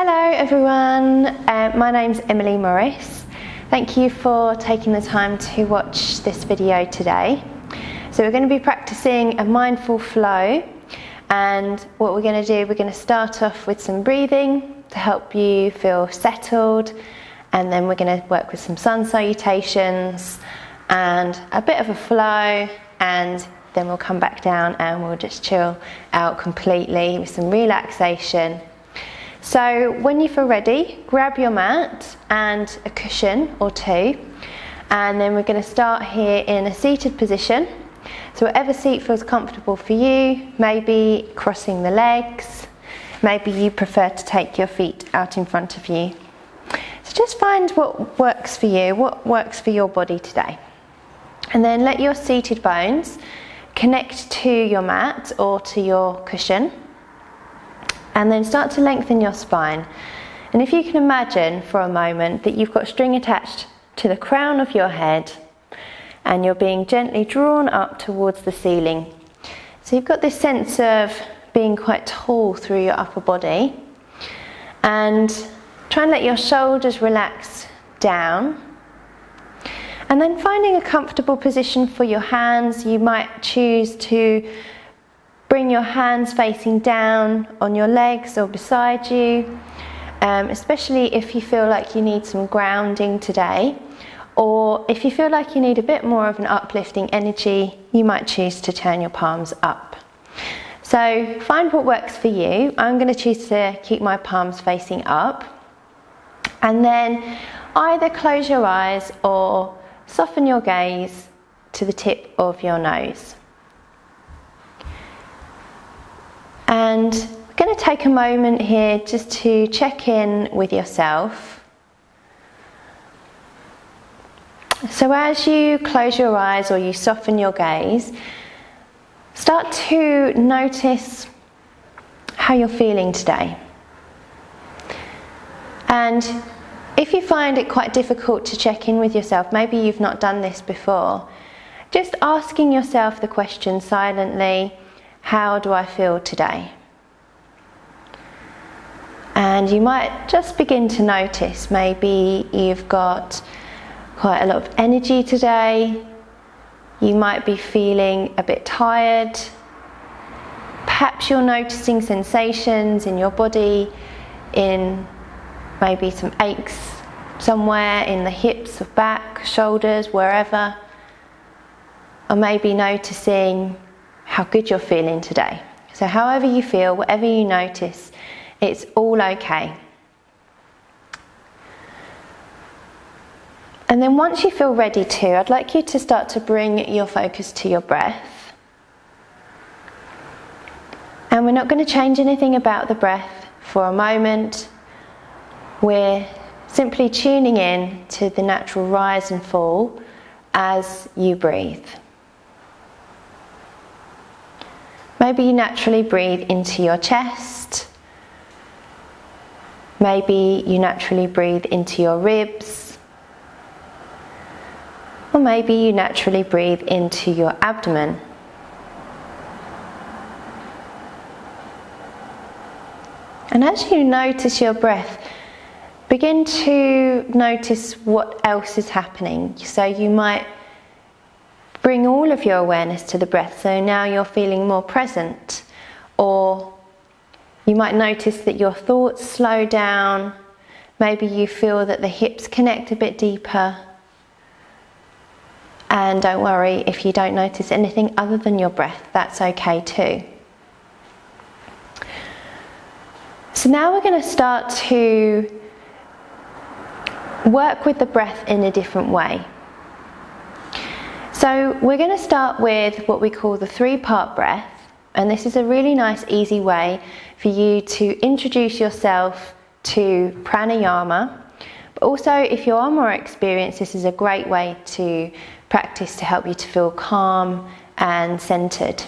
Hello everyone, my name's Emily Morris. Thank you for taking the time to watch this video today. So we're going to be practicing a mindful flow, and what we're going to do, we're going to start off with some breathing to help you feel settled, and then we're going to work with some sun salutations and a bit of a flow, and then we'll come back down and we'll just chill out completely with some relaxation. So when you feel ready, grab your mat and a cushion or two, and then we're going to start here in a seated position. So whatever seat feels comfortable for you, maybe crossing the legs, maybe you prefer to take your feet out in front of you. So just find what works for you, what works for your body today. And then let your seated bones connect to your mat or to your cushion. And then start to lengthen your spine. And if you can imagine for a moment that you've got string attached to the crown of your head and you're being gently drawn up towards the ceiling. So you've got this sense of being quite tall through your upper body. And try and let your shoulders relax down. And then finding a comfortable position for your hands, you might choose to bring your hands facing down on your legs or beside you, especially if you feel like you need some grounding today, or if you feel like you need a bit more of an uplifting energy, you might choose to turn your palms up. So find what works for you. I'm going to choose to keep my palms facing up, and then either close your eyes or soften your gaze to the tip of your nose. And we're going to take a moment here just to check in with yourself. So as you close your eyes or you soften your gaze, start to notice how you're feeling today. And if you find it quite difficult to check in with yourself, maybe you've not done this before, just asking yourself the question silently, how do I feel today? And you might just begin to notice, maybe you've got quite a lot of energy today, you might be feeling a bit tired, perhaps you're noticing sensations in your body, in maybe some aches somewhere in the hips or back, shoulders, wherever, or maybe noticing how good you're feeling today. So however you feel, whatever you notice, it's all okay. And then once you feel ready to, I'd like you to start to bring your focus to your breath. And we're not going to change anything about the breath for a moment. We're simply tuning in to the natural rise and fall as you breathe. Maybe you naturally breathe into your chest. Maybe you naturally breathe into your ribs. Or maybe you naturally breathe into your abdomen. And as you notice your breath, begin to notice what else is happening. So you might bring all of your awareness to the breath, so now you're feeling more present. Or you might notice that your thoughts slow down, maybe you feel that the hips connect a bit deeper. And don't worry if you don't notice anything other than your breath, that's okay too. So now we're going to start to work with the breath in a different way. So we're going to start with what we call the 3-part breath, and this is a really nice easy way for you to introduce yourself to pranayama, but also if you are more experienced, this is a great way to practice to help you to feel calm and centered.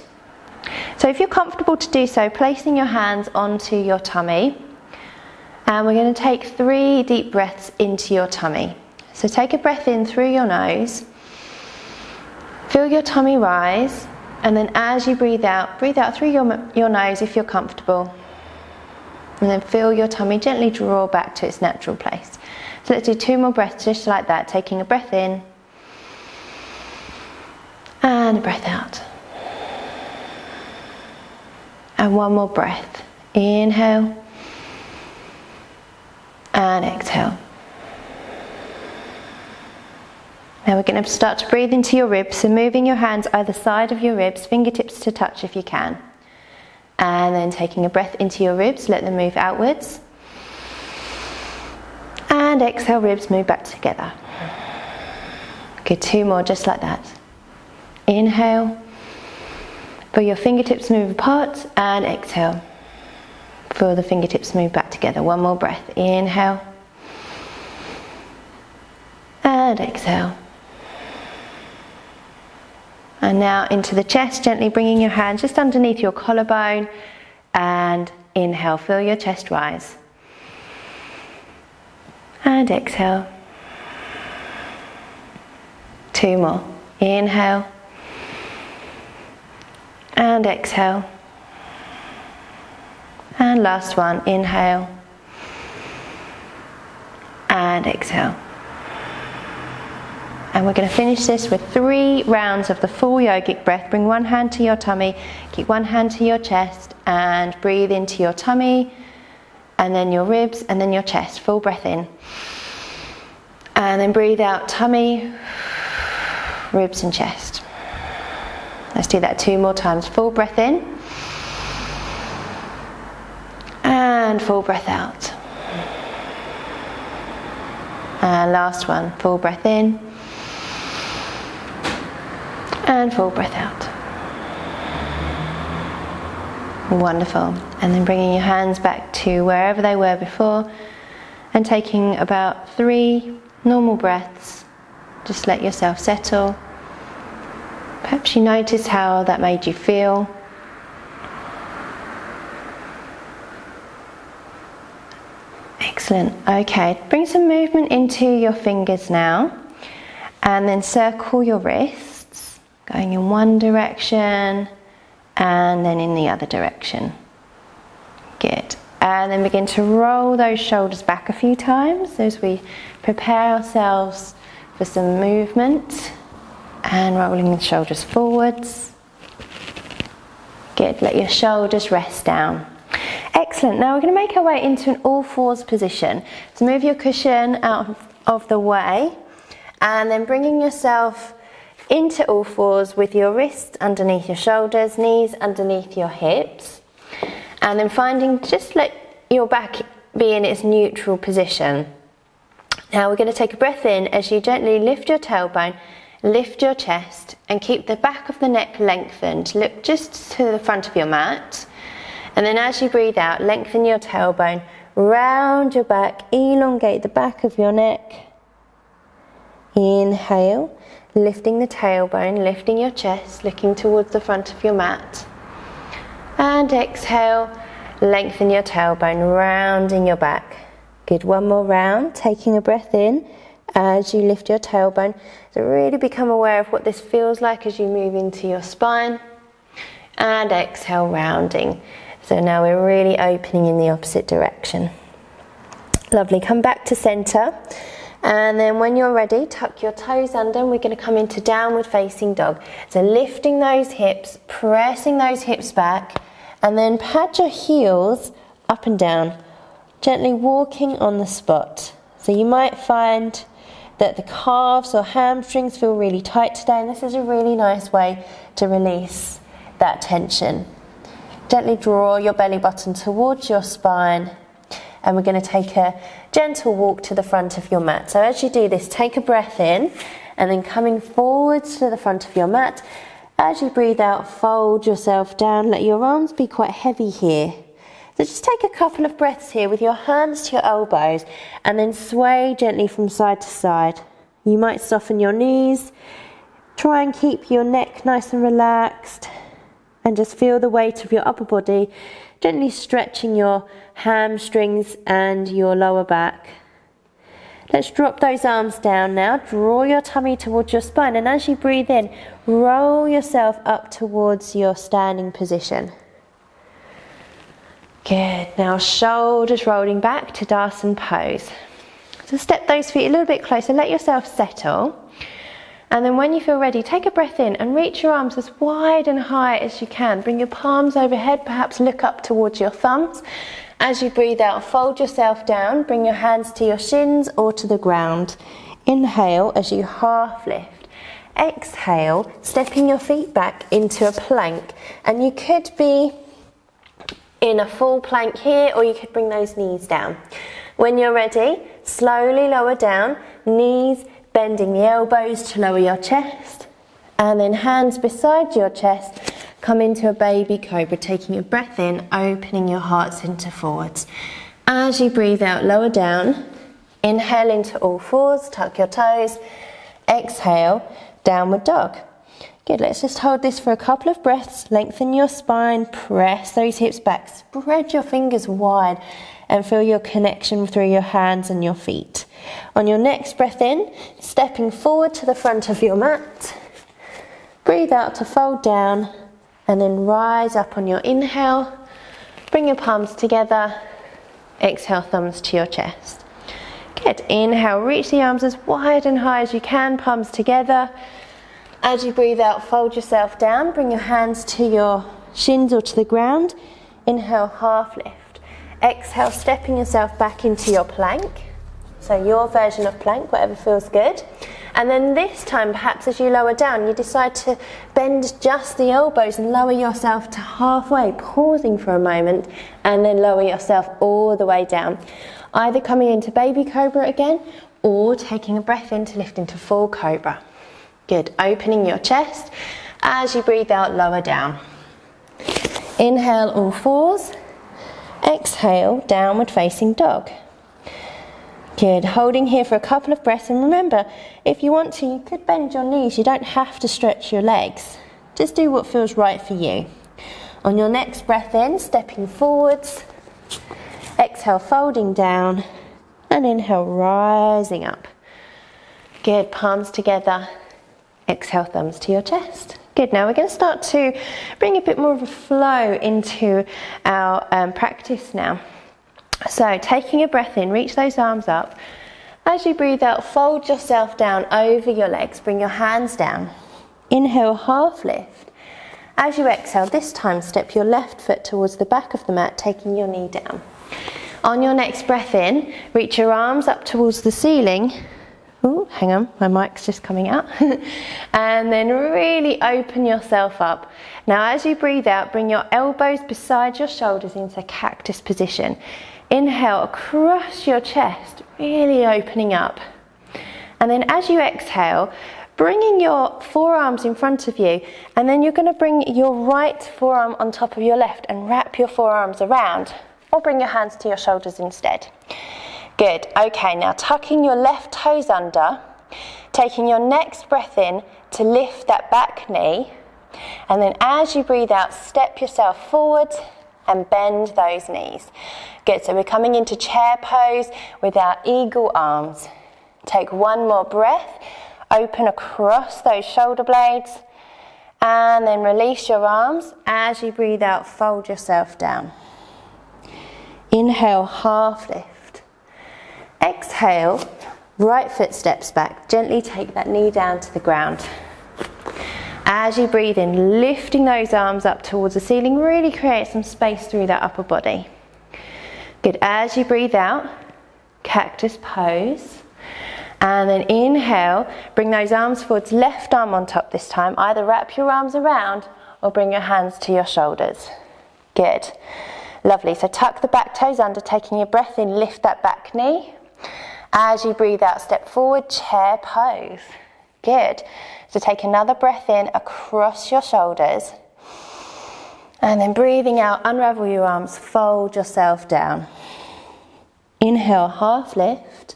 So if you're comfortable to do so, placing your hands onto your tummy, and we're going to take 3 deep breaths into your tummy. So take a breath in through your nose. Feel your tummy rise, and then as you breathe out through your nose if you're comfortable. And then feel your tummy gently draw back to its natural place. So let's do 2 more breaths just like that, taking a breath in and a breath out. And 1 more breath. Inhale and exhale. Now we're going to start to breathe into your ribs, so moving your hands either side of your ribs, fingertips to touch if you can. And then taking a breath into your ribs, let them move outwards. And exhale, ribs move back together. Good, 2 more just like that. Inhale, feel your fingertips move apart, and exhale. Feel the fingertips move back together. 1 more breath. Inhale and exhale. And now into the chest, gently bringing your hand just underneath your collarbone, and inhale, feel your chest rise. And exhale. 2 more. Inhale and exhale. And last one, inhale and exhale. And we're going to finish this with 3 rounds of the full yogic breath. Bring 1 hand to your tummy, keep 1 hand to your chest, and breathe into your tummy, and then your ribs, and then your chest. Full breath in. And then breathe out, tummy, ribs and chest. Let's do that 2 more times. Full breath in. And full breath out. And last one, full breath in. And full breath out. Wonderful. And then bringing your hands back to wherever they were before, and taking about 3 normal breaths. Just let yourself settle. Perhaps you notice how that made you feel. Excellent. Okay, bring some movement into your fingers now, and then circle your wrists, going in one direction and then in the other direction. Good. And then begin to roll those shoulders back a few times as we prepare ourselves for some movement, and rolling the shoulders forwards. Good. Let your shoulders rest down. Excellent. Now we're going to make our way into an all-fours position. So move your cushion out of the way, and then bringing yourself into all fours with your wrists underneath your shoulders, knees underneath your hips, and then finding, just let your back be in its neutral position. Now we're going to take a breath in as you gently lift your tailbone, lift your chest, and keep the back of the neck lengthened. Look just to the front of your mat. And then as you breathe out, lengthen your tailbone, round your back, elongate the back of your neck. Inhale, lifting the tailbone, lifting your chest, looking towards the front of your mat. And exhale, lengthen your tailbone, rounding your back. Good, 1 more round, taking a breath in as you lift your tailbone. So really become aware of what this feels like as you move into your spine. And exhale, rounding. So now we're really opening in the opposite direction. Lovely, come back to centre. And then when you're ready, tuck your toes under, and we're going to come into downward facing dog. So lifting those hips, pressing those hips back, and then pad your heels up and down, gently walking on the spot. So you might find that the calves or hamstrings feel really tight today, and this is a really nice way to release that tension. Gently draw your belly button towards your spine, and we're going to take a gentle walk to the front of your mat. So as you do this, take a breath in, and then coming forwards to the front of your mat. As you breathe out, fold yourself down. Let your arms be quite heavy here. So just take a couple of breaths here with your hands to your elbows, and then sway gently from side to side. You might soften your knees. Try and keep your neck nice and relaxed, and just feel the weight of your upper body, gently stretching your hamstrings and your lower back. Let's drop those arms down now. Draw your tummy towards your spine, and as you breathe in, roll yourself up towards your standing position. Good. Now shoulders rolling back to Darshan pose. So step those feet a little bit closer, let yourself settle. And then when you feel ready, take a breath in and reach your arms as wide and high as you can. Bring your palms overhead, perhaps look up towards your thumbs. As you breathe out, fold yourself down, bring your hands to your shins or to the ground. Inhale as you half lift. Exhale, stepping your feet back into a plank. And you could be in a full plank here, or you could bring those knees down. When you're ready, slowly lower down, knees bending the elbows to lower your chest, and then hands beside your chest, come into a baby cobra, taking a breath in, opening your heart center forwards. As you breathe out, lower down, inhale into all fours, tuck your toes, exhale, downward dog. Good, let's just hold this for a couple of breaths, lengthen your spine, press those hips back, spread your fingers wide, and feel your connection through your hands and your feet. On your next breath in, stepping forward to the front of your mat, breathe out to fold down, and then rise up on your inhale, bring your palms together, exhale, thumbs to your chest. Good, inhale, reach the arms as wide and high as you can, palms together. As you breathe out, fold yourself down, bring your hands to your shins or to the ground, inhale, half lift. Exhale, stepping yourself back into your plank. So your version of plank, whatever feels good. And then this time, perhaps as you lower down, you decide to bend just the elbows and lower yourself to halfway, pausing for a moment, and then lower yourself all the way down. Either coming into baby cobra again, or taking a breath in to lift into full cobra. Good, opening your chest. As you breathe out, lower down. Inhale, all fours. Exhale, downward facing dog. Good, holding here for a couple of breaths, and remember, if you want to, you could bend your knees, you don't have to stretch your legs. Just do what feels right for you. On your next breath in, stepping forwards, exhale, folding down, and inhale, rising up. Good, palms together, exhale, thumbs to your chest. Good, now we're going to start to bring a bit more of a flow into our practice now. So taking a breath in, reach those arms up. As you breathe out, fold yourself down over your legs, bring your hands down. Inhale, half lift. As you exhale, this time step your left foot towards the back of the mat, taking your knee down. On your next breath in, reach your arms up towards the ceiling. Oh, hang on, my mic's just coming out. And then really open yourself up. Now as you breathe out, bring your elbows beside your shoulders into cactus position. Inhale across your chest, really opening up. And then as you exhale, bringing your forearms in front of you, and then you're going to bring your right forearm on top of your left and wrap your forearms around, or bring your hands to your shoulders instead. Good, okay, now tucking your left toes under, taking your next breath in to lift that back knee, and then as you breathe out, step yourself forward and bend those knees. Good, so we're coming into chair pose with our eagle arms. Take one more breath, open across those shoulder blades, and then release your arms. As you breathe out, fold yourself down. Inhale, half lift. Exhale, right foot steps back. Gently take that knee down to the ground. As you breathe in, lifting those arms up towards the ceiling, really create some space through that upper body. Good, as you breathe out, cactus pose. And then inhale, bring those arms forwards, left arm on top this time. Either wrap your arms around or bring your hands to your shoulders. Good, lovely. So tuck the back toes under, taking your breath in, lift that back knee. As you breathe out, step forward, chair pose. Good. So take another breath in across your shoulders. And then breathing out, unravel your arms, fold yourself down. Inhale, half lift.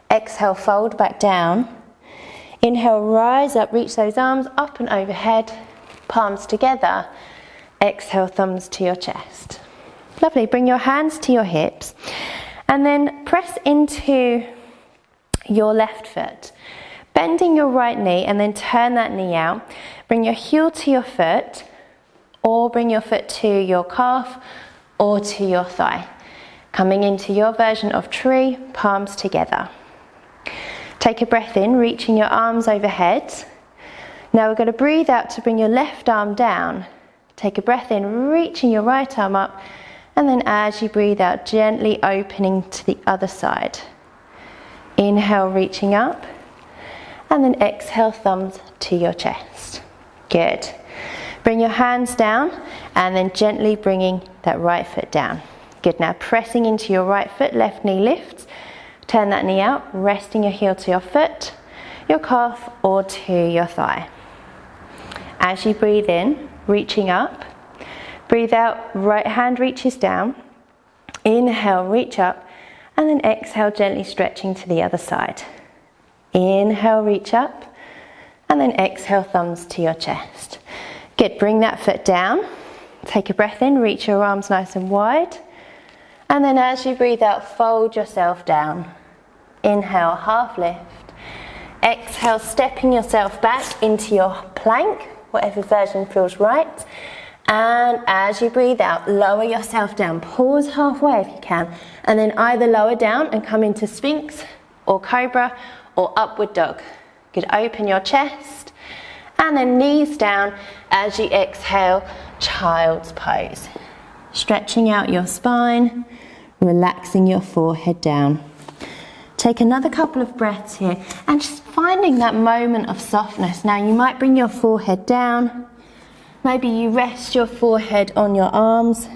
Exhale, fold back down. Inhale, rise up, reach those arms up and overhead, palms together. Exhale, thumbs to your chest. Lovely, bring your hands to your hips. And then press into your left foot. Bending your right knee and then turn that knee out. Bring your heel to your foot or bring your foot to your calf or to your thigh. Coming into your version of tree, palms together. Take a breath in, reaching your arms overhead. Now we're going to breathe out to bring your left arm down. Take a breath in, reaching your right arm up, and then as you breathe out, gently opening to the other side. Inhale, reaching up, and then exhale, thumbs to your chest. Good. Bring your hands down, and then gently bringing that right foot down. Good, now pressing into your right foot, left knee lifts. Turn that knee out, resting your heel to your foot, your calf, or to your thigh. As you breathe in, reaching up. Breathe out, right hand reaches down. Inhale, reach up, and then exhale, gently stretching to the other side. Inhale, reach up, and then exhale, thumbs to your chest. Good, bring that foot down. Take a breath in, reach your arms nice and wide. And then as you breathe out, fold yourself down. Inhale, half lift. Exhale, stepping yourself back into your plank, whatever version feels right. And as you breathe out, lower yourself down. Pause halfway if you can. And then either lower down and come into Sphinx or Cobra or Upward Dog. Good, open your chest. And then knees down as you exhale, Child's Pose. Stretching out your spine, relaxing your forehead down. Take another couple of breaths here and just finding that moment of softness. Now you might bring your forehead down. Maybe you rest your forehead on your arms.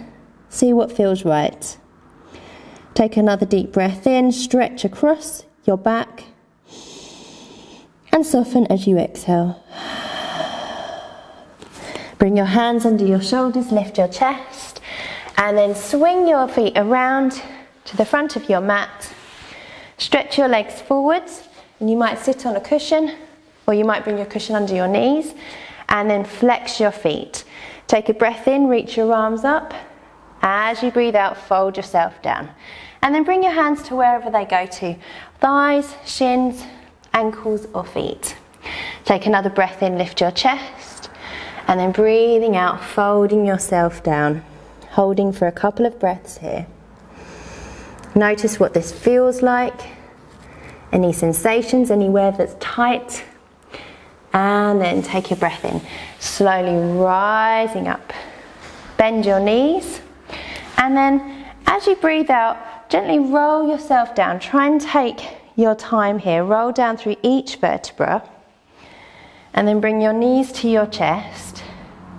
See what feels right. Take another deep breath in, stretch across your back and soften as you exhale. Bring your hands under your shoulders, lift your chest, and then swing your feet around to the front of your mat. Stretch your legs forwards, and you might sit on a cushion, or you might bring your cushion under your knees, and then flex your feet. Take a breath in, reach your arms up. As you breathe out, fold yourself down. And then bring your hands to wherever they go to. Thighs, shins, ankles, or feet. Take another breath in, lift your chest. And then breathing out, folding yourself down. Holding for a couple of breaths here. Notice what this feels like. Any sensations, anywhere that's tight. And then take your breath in. Slowly rising up. Bend your knees. And then as you breathe out, gently roll yourself down. Try and take your time here. Roll down through each vertebra. And then bring your knees to your chest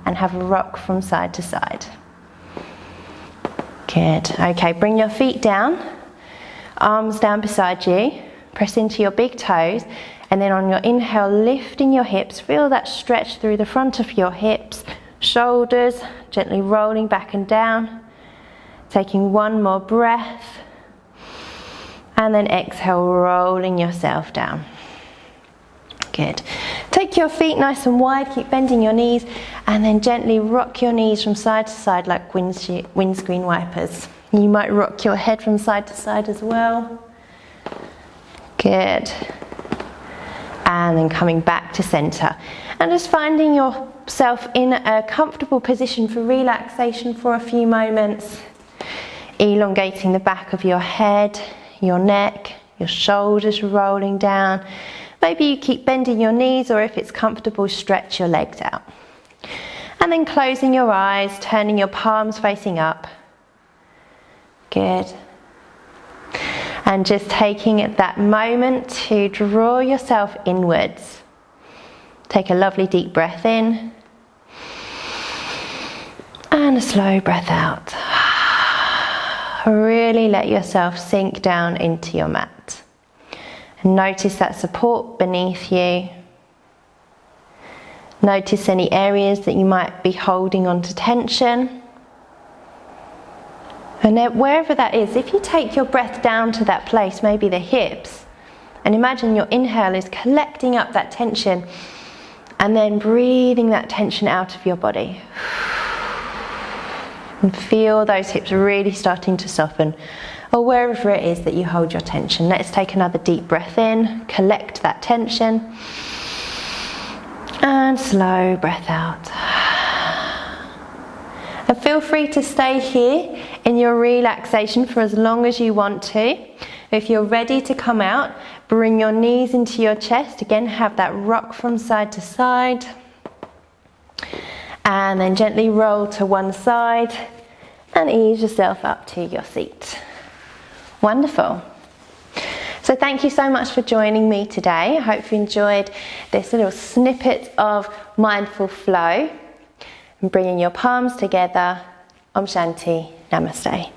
and have a rock from side to side. Good. Okay, bring your feet down. Arms down beside you. Press into your big toes. And then on your inhale, lifting your hips. Feel that stretch through the front of your hips. Shoulders, gently rolling back and down. Taking one more breath. And then exhale, rolling yourself down. Good. Take your feet nice and wide, keep bending your knees, and then gently rock your knees from side to side like windscreen wipers. You might rock your head from side to side as well. Good. And then coming back to center. And just finding yourself in a comfortable position for relaxation for a few moments. Elongating the back of your head, your neck, your shoulders rolling down. Maybe you keep bending your knees, or if it's comfortable, stretch your legs out. And then closing your eyes, turning your palms facing up. Good. And just taking that moment to draw yourself inwards. Take a lovely deep breath in. And a slow breath out. Really let yourself sink down into your mat. And notice that support beneath you. Notice any areas that you might be holding on to tension. And then wherever that is, if you take your breath down to that place, maybe the hips, and imagine your inhale is collecting up that tension and then breathing that tension out of your body. And feel those hips really starting to soften, or wherever it is that you hold your tension. Let's take another deep breath in, collect that tension, and slow breath out. And feel free to stay here in your relaxation for as long as you want to. If you're ready to come out, bring your knees into your chest. Again, have that rock from side to side. And then gently roll to one side and ease yourself up to your seat. Wonderful. So thank you so much for joining me today. I hope you enjoyed this little snippet of mindful flow. And bringing your palms together. Om Shanti. Namaste.